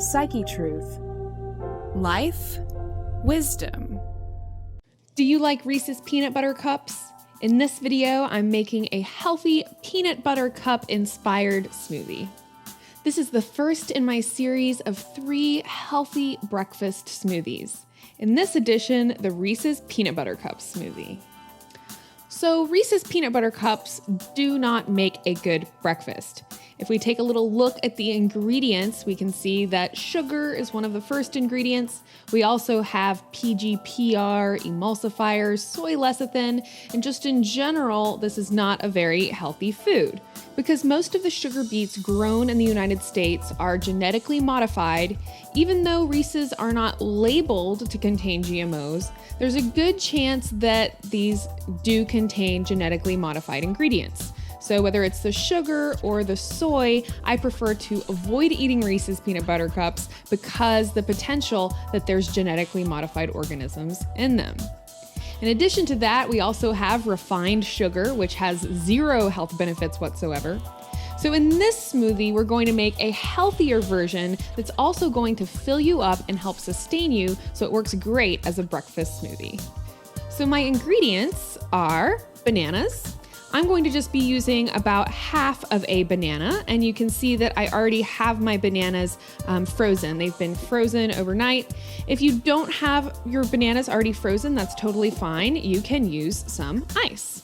Psyche Truth. Life, wisdom. Do you like Reese's peanut butter cups? In this video, I'm making a healthy peanut butter cup inspired smoothie. This is the first in my series of 3 healthy breakfast smoothies. In this edition, the Reese's peanut butter cup smoothie. So Reese's peanut butter cups do not make a good breakfast. If we take a little look at the ingredients, we can see that sugar is one of the first ingredients. We also have PGPR, emulsifiers, soy lecithin, and just in general, this is not a very healthy food. Because most of the sugar beets grown in the United States are genetically modified, even though Reese's are not labeled to contain GMOs, there's a good chance that these do contain genetically modified ingredients. So whether it's the sugar or the soy, I prefer to avoid eating Reese's peanut butter cups because the potential that there's genetically modified organisms in them. In addition to that, we also have refined sugar, which has 0 health benefits whatsoever. So in this smoothie, we're going to make a healthier version that's also going to fill you up and help sustain you, so it works great as a breakfast smoothie. So my ingredients are bananas. I'm going to just be using about half of a banana, and you can see that I already have my bananas frozen. They've been frozen overnight. If you don't have your bananas already frozen, that's totally fine. You can use some ice.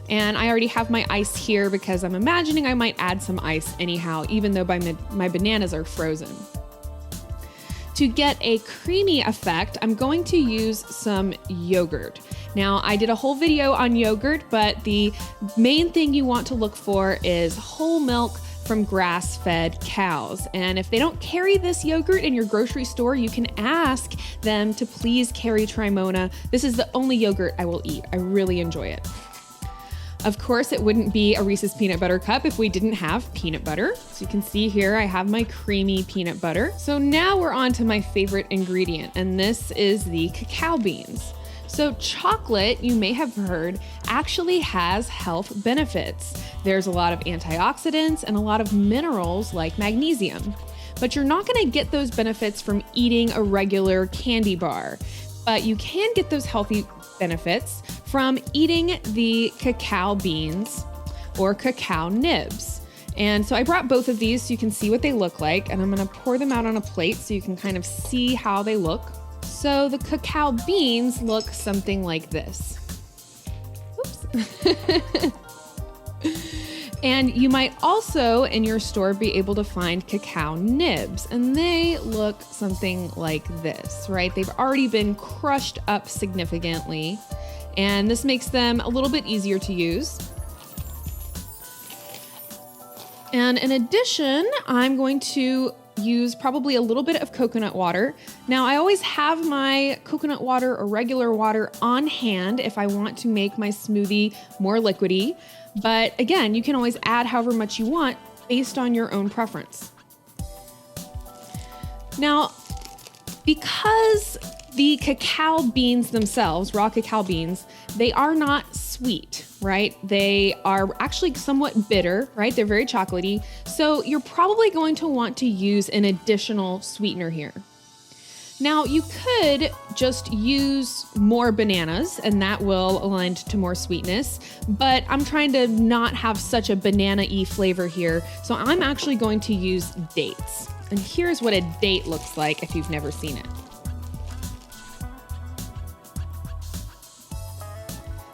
And I already have my ice here because I'm imagining I might add some ice anyhow, even though my bananas are frozen. To get a creamy effect, I'm going to use some yogurt. Now, I did a whole video on yogurt, but the main thing you want to look for is whole milk from grass-fed cows. And if they don't carry this yogurt in your grocery store, you can ask them to please carry Trimona. This is the only yogurt I will eat. I really enjoy it. Of course, it wouldn't be a Reese's peanut butter cup if we didn't have peanut butter. So you can see here, I have my creamy peanut butter. So now we're on to my favorite ingredient, and this is the cacao beans. So chocolate, you may have heard, actually has health benefits. There's a lot of antioxidants and a lot of minerals like magnesium. But you're not gonna get those benefits from eating a regular candy bar. But you can get those healthy benefits from eating the cacao beans or cacao nibs. And so I brought both of these so you can see what they look like, and I'm gonna pour them out on a plate so you can kind of see how they look. So the cacao beans look something like this. Oops. And you might also in your store be able to find cacao nibs, and they look something like this, right? They've already been crushed up significantly, and this makes them a little bit easier to use. And in addition, I'm going to use probably a little bit of coconut water. Now, I always have my coconut water or regular water on hand if I want to make my smoothie more liquidy. But again, you can always add however much you want based on your own preference. Now, because the cacao beans themselves, raw cacao beans, they are not sweet, right? They are actually somewhat bitter, right? They're very chocolatey. So you're probably going to want to use an additional sweetener here. Now, you could just use more bananas and that will lend to more sweetness, but I'm trying to not have such a banana-y flavor here. So I'm actually going to use dates. And here's what a date looks like if you've never seen it.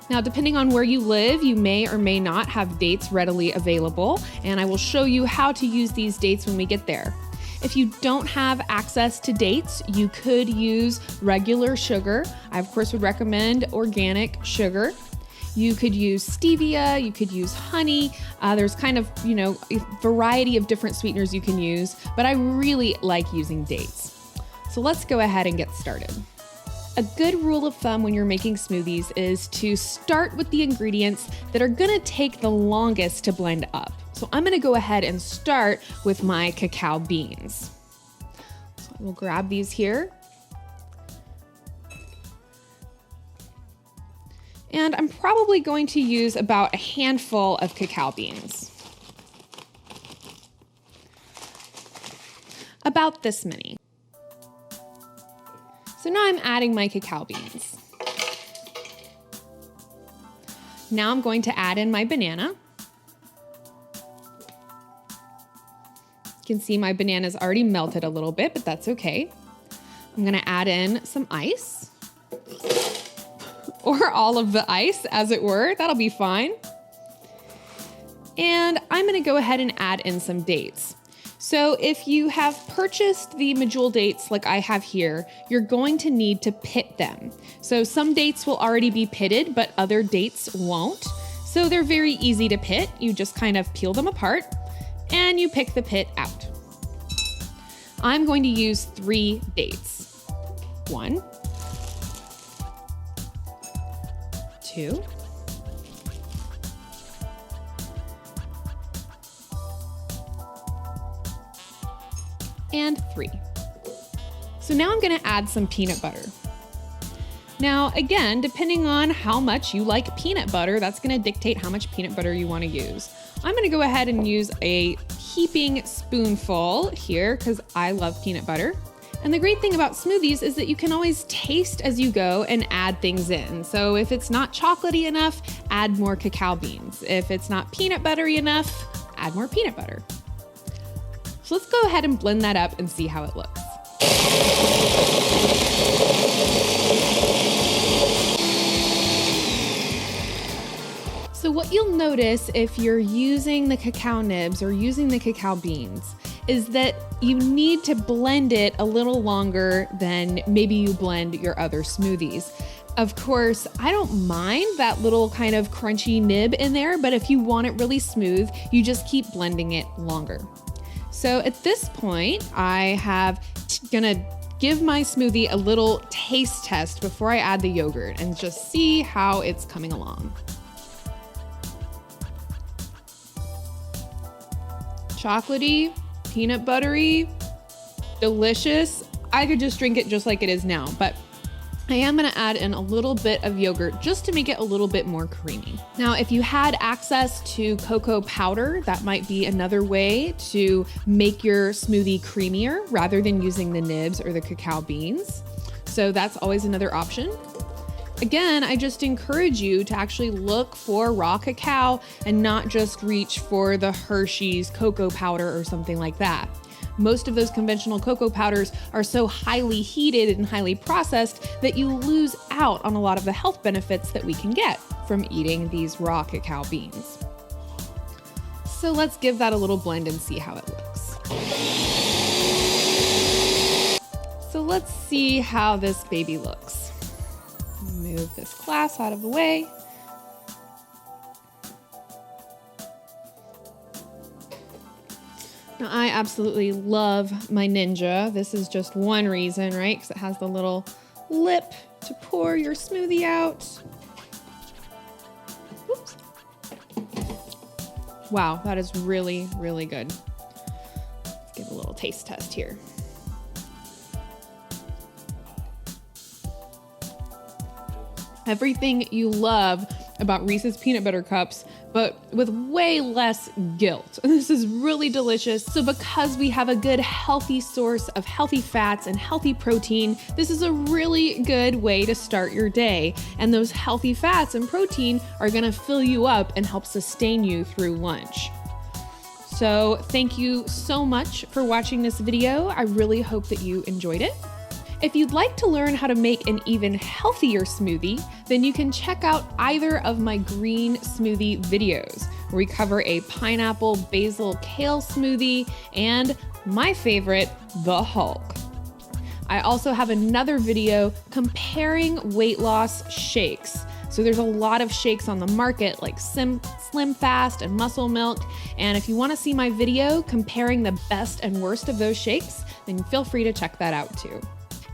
Now, depending on where you live, you may or may not have dates readily available, and I will show you how to use these dates when we get there. If you don't have access to dates, you could use regular sugar. I, of course, would recommend organic sugar. You could use stevia, you could use honey. There's kind of, a variety of different sweeteners you can use, but I really like using dates. So let's go ahead and get started. A good rule of thumb when you're making smoothies is to start with the ingredients that are gonna take the longest to blend up. So I'm gonna go ahead and start with my cacao beans. So I will grab these here. And I'm probably going to use about a handful of cacao beans. about this many. So now I'm adding my cacao beans. Now I'm going to add in my banana. You can see my banana's already melted a little bit, but that's okay. I'm gonna add in some ice, or all of the ice, as it were. That'll be fine. And I'm gonna go ahead and add in some dates. So if you have purchased the medjool dates like I have here, you're going to need to pit them. So some dates will already be pitted, but other dates won't. So they're very easy to pit. You just kind of peel them apart and you pick the pit out. I'm going to use 3 dates. 1, 2, and 3. So now I'm gonna add some peanut butter. Now, again, depending on how much you like peanut butter, that's gonna dictate how much peanut butter you wanna use. I'm gonna go ahead and use a heaping spoonful here because I love peanut butter. And the great thing about smoothies is that you can always taste as you go and add things in. So if it's not chocolatey enough, add more cacao beans. If it's not peanut buttery enough, add more peanut butter. So let's go ahead and blend that up and see how it looks. So what you'll notice if you're using the cacao nibs or using the cacao beans is that you need to blend it a little longer than maybe you blend your other smoothies. Of course, I don't mind that little kind of crunchy nib in there, but if you want it really smooth, you just keep blending it longer. So at this point, I have gonna give my smoothie a little taste test before I add the yogurt and just see how it's coming along. Chocolatey, peanut buttery, delicious. I could just drink it just like it is now, but I am gonna add in a little bit of yogurt just to make it a little bit more creamy. Now, if you had access to cocoa powder, that might be another way to make your smoothie creamier rather than using the nibs or the cacao beans. So that's always another option. Again, I just encourage you to actually look for raw cacao and not just reach for the Hershey's cocoa powder or something like that. Most of those conventional cocoa powders are so highly heated and highly processed that you lose out on a lot of the health benefits that we can get from eating these raw cacao beans. So let's give that a little blend and see how it looks. So let's see how this baby looks. Move this glass out of the way. Now, I absolutely love my Ninja. This is just one reason, right? Because it has the little lip to pour your smoothie out. Oops. Wow, that is really, really good. Let's give a little taste test here. Everything you love about Reese's peanut butter cups, but with way less guilt. This is really delicious. So because we have a good healthy source of healthy fats and healthy protein, this is a really good way to start your day. And those healthy fats and protein are gonna fill you up and help sustain you through lunch. So thank you so much for watching this video. I really hope that you enjoyed it. If you'd like to learn how to make an even healthier smoothie, then you can check out either of my green smoothie videos, where we cover a pineapple, basil, kale smoothie, and my favorite, the Hulk. I also have another video comparing weight loss shakes. So there's a lot of shakes on the market like Slim Fast and Muscle Milk. And if you want to see my video comparing the best and worst of those shakes, then feel free to check that out too.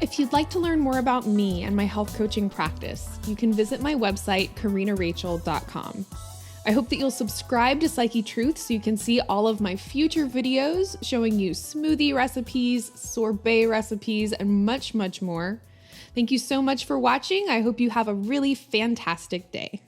If you'd like to learn more about me and my health coaching practice, you can visit my website, karinarachel.com. I hope that you'll subscribe to Psyche Truth so you can see all of my future videos showing you smoothie recipes, sorbet recipes, and much, much more. Thank you so much for watching. I hope you have a really fantastic day.